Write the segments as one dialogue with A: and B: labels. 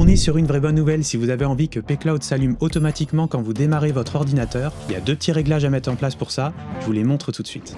A: On est sur une vraie bonne nouvelle. Si vous avez envie que pCloud s'allume automatiquement quand vous démarrez votre ordinateur, il y a 2 petits réglages à mettre en place pour ça, je vous les montre tout de suite.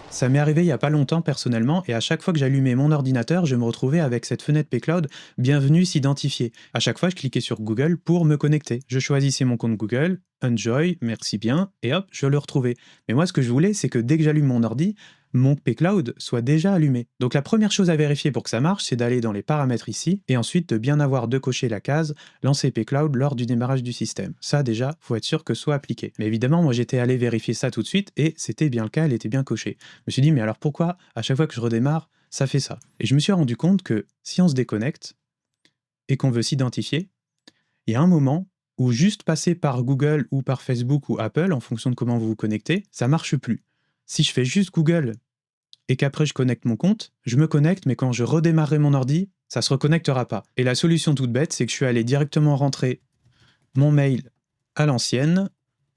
A: Ça m'est arrivé il y a pas longtemps personnellement, et à chaque fois que j'allumais mon ordinateur, je me retrouvais avec cette fenêtre pCloud « Bienvenue s'identifier ». À chaque fois, je cliquais sur Google pour me connecter. Je choisissais mon compte Google, Enjoy, merci bien, et hop, je le retrouvais. Mais moi, ce que je voulais, c'est que dès que j'allume mon ordi, mon pCloud soit déjà allumé. Donc la première chose à vérifier pour que ça marche, c'est d'aller dans les paramètres ici, et ensuite de bien avoir de cocher la case « Lancer pCloud lors du démarrage du système ». Ça déjà, faut être sûr que ce soit appliqué. Mais évidemment, moi j'étais allé vérifier ça tout de suite, et c'était bien le cas, elle était bien cochée. Je me suis dit, mais alors pourquoi, à chaque fois que je redémarre, ça fait ça? Et je me suis rendu compte que si on se déconnecte, et qu'on veut s'identifier, il y a un moment où juste passer par Google ou par Facebook ou Apple, en fonction de comment vous vous connectez, ça marche plus. Si je fais juste Google et qu'après je connecte mon compte, je me connecte, mais quand je redémarrerai mon ordi, ça se reconnectera pas. Et la solution toute bête, c'est que je suis allé directement rentrer mon mail à l'ancienne,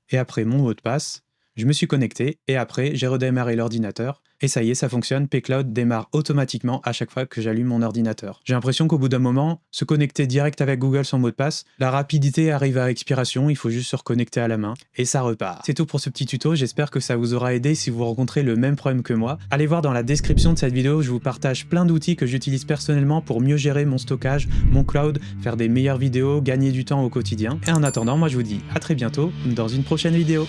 A: et après mon mot de passe, je me suis connecté, et après j'ai redémarré l'ordinateur, et ça y est, ça fonctionne, pCloud démarre automatiquement à chaque fois que j'allume mon ordinateur. J'ai l'impression qu'au bout d'un moment, se connecter direct avec Google sans mot de passe, la rapidité arrive à expiration, il faut juste se reconnecter à la main, et ça repart. C'est tout pour ce petit tuto, j'espère que ça vous aura aidé si vous rencontrez le même problème que moi. Allez voir dans la description de cette vidéo, je vous partage plein d'outils que j'utilise personnellement pour mieux gérer mon stockage, mon cloud, faire des meilleures vidéos, gagner du temps au quotidien. Et en attendant, moi je vous dis à très bientôt dans une prochaine vidéo.